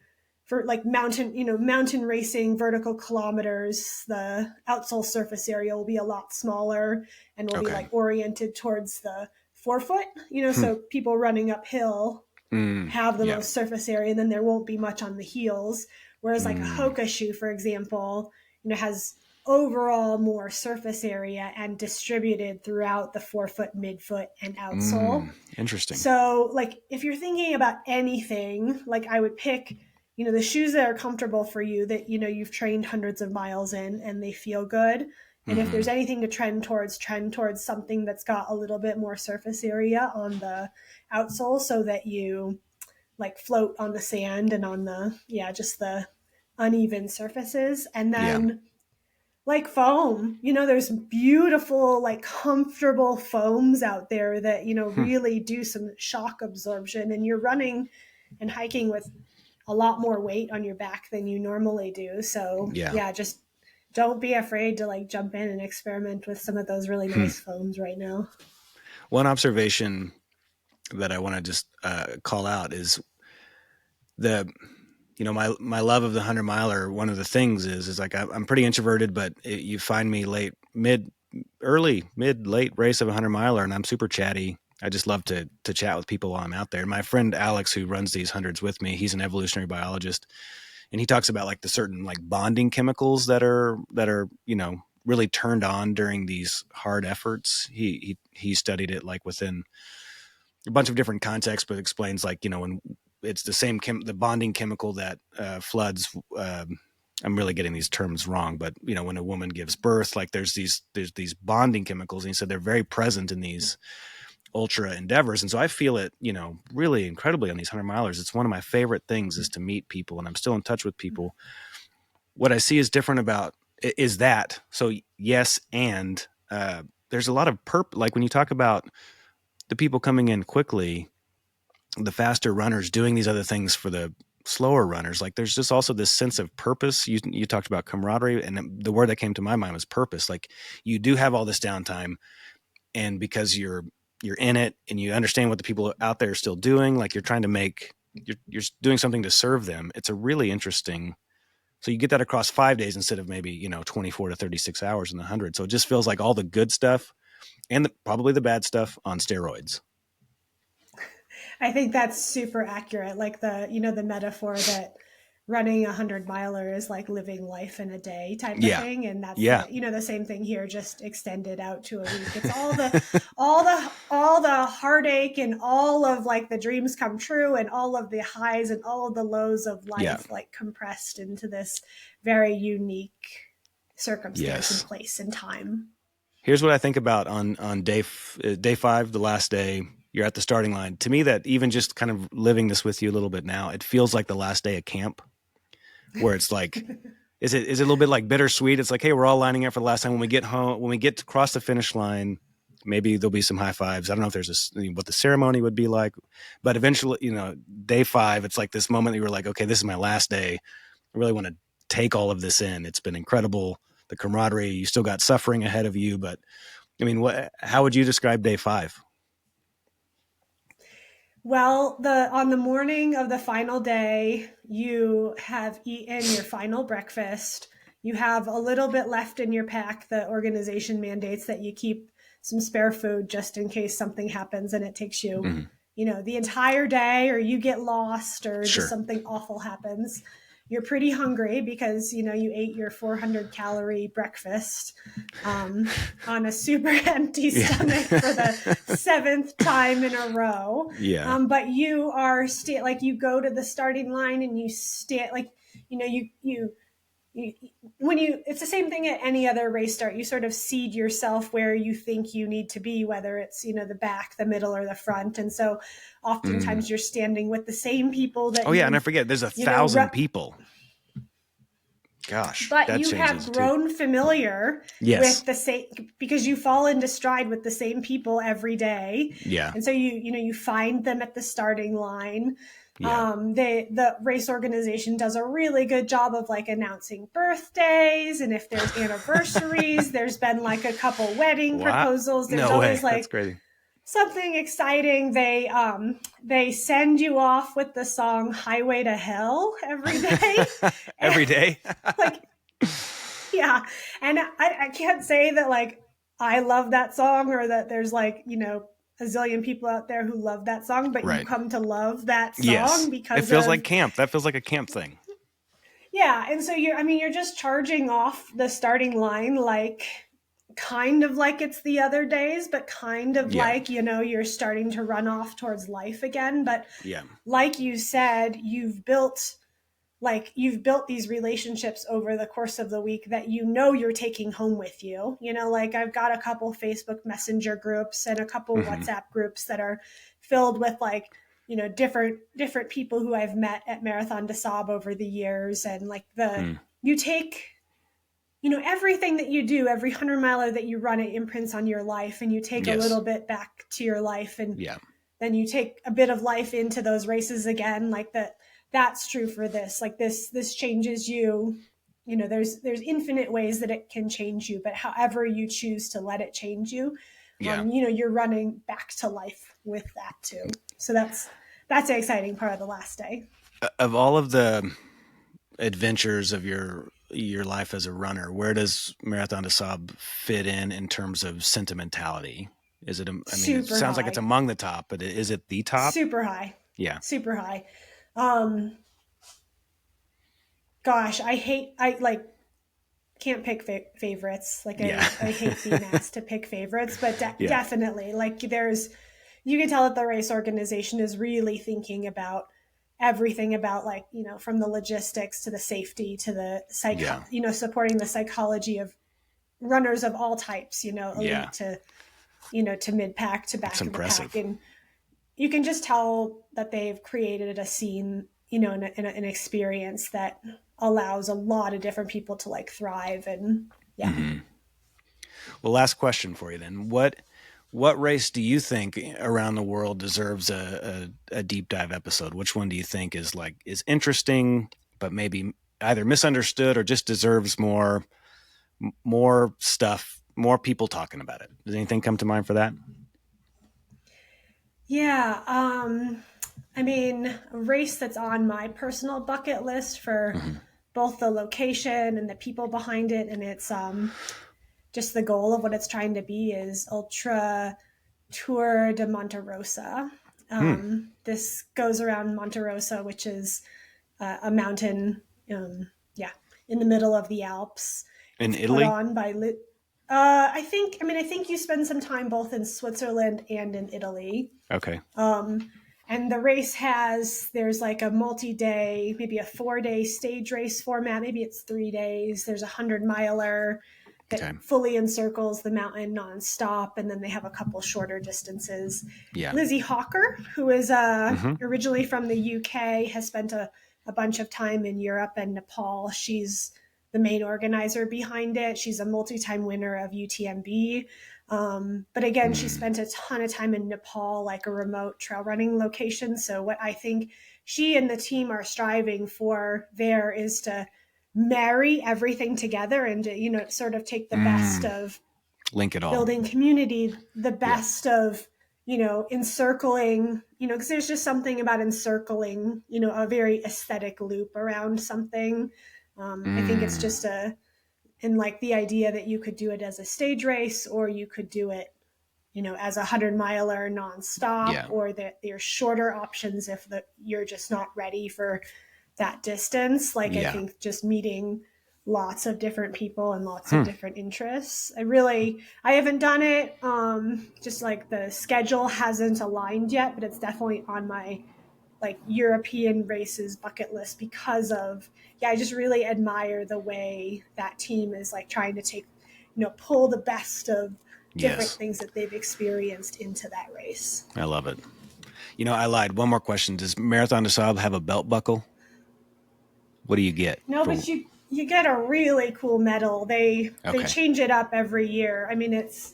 for like mountain racing, vertical kilometers, the outsole surface area will be a lot smaller and will be Okay. like oriented towards the forefoot, you know, so people running uphill have the Yeah. most surface area, and then there won't be much on the heels. Whereas like a Hoka shoe, for example, you know, has overall more surface area and distributed throughout the forefoot, midfoot, and outsole. Interesting. So like if you're thinking about anything, like I would pick, you know, the shoes that are comfortable for you, that, you know, you've trained hundreds of miles in and they feel good. And if there's anything to trend towards something that's got a little bit more surface area on the outsole so that you like float on the sand and on the, just the uneven surfaces. And then like foam, you know, there's beautiful, like comfortable foams out there that, you know, really do some shock absorption, and you're running and hiking with a lot more weight on your back than you normally do. So just don't be afraid to like jump in and experiment with some of those really nice foams right now. One observation that I want to just call out is my love of the 100-miler. One of the things is like I'm pretty introverted, but you find me mid, late race of a 100-miler, and I'm super chatty. I just love to chat with people while I'm out there. And my friend Alex, who runs these hundreds with me, he's an evolutionary biologist, and he talks about like the certain like bonding chemicals that are you know really turned on during these hard efforts. He studied it like within a bunch of different contexts, but explains like, you know, when it's the same the bonding chemical that floods. I'm really getting these terms wrong, but you know, when a woman gives birth, like there's these bonding chemicals, and he said they're very present in these ultra endeavors. And so I feel it, you know, really incredibly on these 100-milers. It's one of my favorite things is to meet people, and I'm still in touch with people. What I see is different about is that. So yes, and there's a lot of like when you talk about the people coming in quickly, the faster runners doing these other things for the slower runners, like there's just also this sense of purpose. You talked about camaraderie, and the word that came to my mind was purpose. Like you do have all this downtime, and because you're in it and you understand what the people out there are still doing, like you're trying to make, you're doing something to serve them. It's a really interesting, so you get that across 5 days instead of maybe, you know, 24 to 36 hours in the 100. So it just feels like all the good stuff and probably the bad stuff on steroids. I think that's super accurate. Like the, you know, the metaphor that running 100-miler is like living life in a day type of thing. And that's, you know, the same thing here, just extended out to a week. It's all the heartache and all of like the dreams come true and all of the highs and all of the lows of life, like compressed into this very unique circumstance and place and time. Here's what I think about on day 5, the last day. You're at the starting line. To me, that even just kind of living this with you a little bit now, it feels like the last day of camp, where it's like, is it a little bit like bittersweet? It's like, hey, we're all lining up for the last time. When we get home, when we get to cross the finish line, maybe there'll be some high fives. I don't know if there's what the ceremony would be like, but eventually, you know, day 5, it's like this moment that you were like, okay, this is my last day. I really want to take all of this in. It's been incredible. The camaraderie, you still got suffering ahead of you, but I mean, how would you describe day 5? Well, on the morning of the final day, you have eaten your final breakfast. You have a little bit left in your pack. The organization mandates that you keep some spare food just in case something happens and it takes you, the entire day, or you get lost, or Sure. just something awful happens. You're pretty hungry because, you ate your 400-calorie breakfast on a super empty stomach for the 7th time in a row. Yeah. But you are you go to the starting line and you stand, it's the same thing at any other race start. You sort of seed yourself where you think you need to be, whether it's, the back, the middle, or the front. And so oftentimes you're standing with the same people that and I forget, there's 1,000 people. Gosh, but you have grown familiar with the same, because you fall into stride with the same people every day. Yeah. And so you find them at the starting line. Yeah. The race organization does a really good job of announcing birthdays, and if there's anniversaries, there's been a couple wedding proposals. There's always That's crazy. Something exciting. They send you off with the song "Highway to Hell" every day. Every day. Yeah, and I can't say that I love that song, or that there's a zillion people out there who love that song, but you come to love that song because it feels like camp. That feels like a camp thing. Yeah, and so you're just charging off the starting line kind of like it's the other days, but kind of you're starting to run off towards life again. But like you said, you've built these relationships over the course of the week that you're taking home with you. I've got a couple Facebook Messenger groups and a couple WhatsApp groups that are filled with different people who I've met at Marathon des Sables over the years. And you take, everything that you do, every 100-miler that you run, it imprints on your life, and you take a little bit back to your life. And then you take a bit of life into those races again, that's true for this. This changes you. There's infinite ways that it can change you, but however you choose to let it change you, you're running back to life with that too. So that's the exciting part of the last day. Of all of the adventures of your life as a runner, where does Marathon des Sables fit in terms of sentimentality? Is it? It sounds like it's among the top, but is it the top? Super high. Yeah. Super high. Gosh, I can't pick favorites. I hate being asked to pick favorites, but definitely you can tell that the race organization is really thinking about everything about from the logistics to the safety to the supporting the psychology of runners of all types, elite to, to mid-pack to back of the pack. And you can just tell that they've created a scene, an experience that allows a lot of different people to thrive. And Well, last question for you then. What race do you think around the world deserves a deep dive episode? Which one do you think is interesting, but maybe either misunderstood or just deserves more stuff, more people talking about it? Does anything come to mind for that? Yeah. A race that's on my personal bucket list for both the location and the people behind it, and it's just the goal of what it's trying to be, is Ultra Tour de Monte Rosa. This goes around Monte Rosa, which is a mountain, in the middle of the Alps. In Italy? Put on by I think you spend some time both in Switzerland and in Italy. Okay. And the race there's a multi-day, maybe a 4-day stage race format. Maybe it's 3 days. There's 100-miler that fully encircles the mountain nonstop. And then they have a couple shorter distances. Yeah. Lizzie Hawker, who is originally from the UK, has spent a bunch of time in Europe and Nepal. She's the main organizer behind it. She's a multi-time winner of UTMB. But again, she spent a ton of time in Nepal, a remote trail running location. So what I think she and the team are striving for there is to marry everything together and to, sort of take the best of link it all. building community, the best of, encircling, because there's just something about encircling, a very aesthetic loop around something. I think it's just and like the idea that you could do it as a stage race, or you could do it, as a 100-miler nonstop, or that there's shorter options if you're just not ready for that distance. Like, I think just meeting lots of different people and lots of different interests. I haven't done it. Just like the schedule hasn't aligned yet, but it's definitely on my like European races bucket list because of, I just really admire the way that team is like trying to take, pull the best of different things that they've experienced into that race. I love it. I lied. One more question. Does Marathon des Sables have a belt buckle? What do you get? No, but you get a really cool medal. They change it up every year. I mean, it's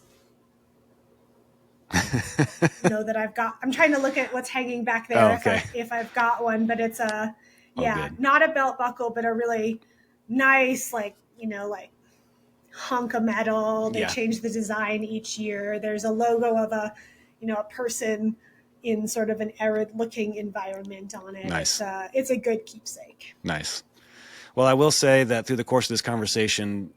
that I'm trying to look at what's hanging back there if I've got one, but it's not a belt buckle, but a really nice, like hunk of metal. They change the design each year. There's a logo of a person in sort of an arid looking environment on it. Nice. It's a good keepsake. Nice. Well, I will say that through the course of this conversation,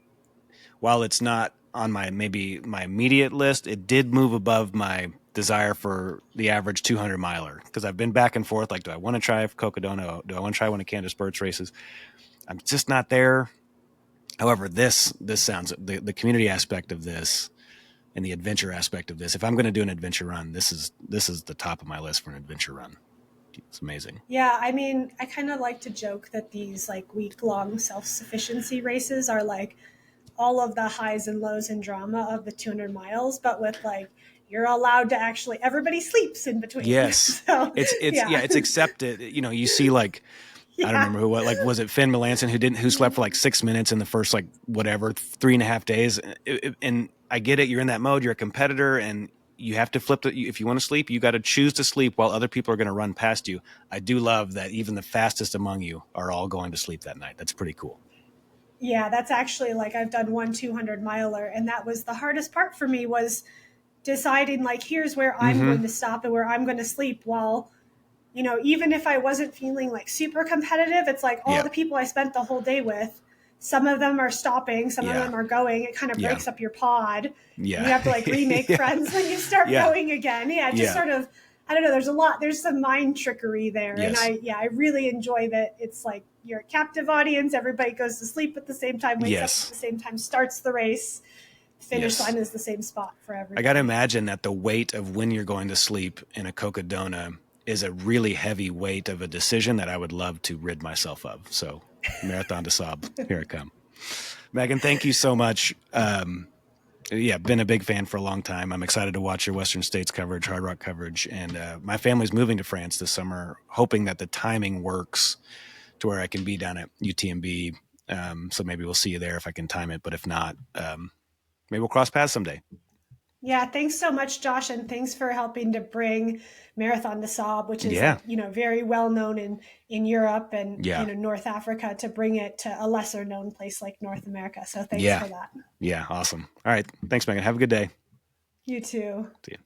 while it's not on my immediate list, it did move above my desire for the average 200 miler, because I've been back and forth. Like, do I want to try Cocodona? Do I want to try one of Candace Burt's races? I'm just not there. However, this sounds, the community aspect of this and the adventure aspect of this, if I'm going to do an adventure run, this is the top of my list for an adventure run. It's amazing. Yeah, I mean, I kind of like to joke that these like week-long self-sufficiency races are like all of the highs and lows and drama of the 200 miles, but with like, you're allowed to actually, everybody sleeps in between. Yes. So, it's accepted. You see like, I don't remember who, like, was it Finn Melanson who slept for like 6 minutes in the first, like, whatever, 3.5 days. And I get it. You're in that mode. You're a competitor and you have to flip it. If you want to sleep, you got to choose to sleep while other people are going to run past you. I do love that even the fastest among you are all going to sleep that night. That's pretty cool. Yeah, that's actually like, I've done one 200 miler, and that was the hardest part for me, was deciding like, here's where I'm going to stop and where I'm going to sleep while, even if I wasn't feeling like super competitive, it's like all the people I spent the whole day with, some of them are stopping, some of them are going. It kind of breaks up your pod. Yeah. You have to like remake friends when you start going again. Yeah, just sort of, I don't know, there's some mind trickery there. Yes. And I really enjoy that it's like you're a captive audience. Everybody goes to sleep at the same time, wakes up at the same time, starts the race. Finish line is the same spot for everybody. I got to imagine that the weight of when you're going to sleep in a Cocodona is a really heavy weight of a decision that I would love to rid myself of. So Marathon des Sables, here I come. Meghan, thank you so much. Been a big fan for a long time. I'm excited to watch your Western States coverage, Hard Rock coverage. And my family's moving to France this summer, hoping that the timing works to where I can be down at UTMB. So maybe we'll see you there if I can time it. But if not, maybe we'll cross paths someday. Yeah, thanks so much, Josh, and thanks for helping to bring Marathon des Sables, which is very well known in Europe and North Africa, to bring it to a lesser known place like North America. So thanks for that. Yeah, awesome. All right, thanks, Meghan. Have a good day. You too. See you.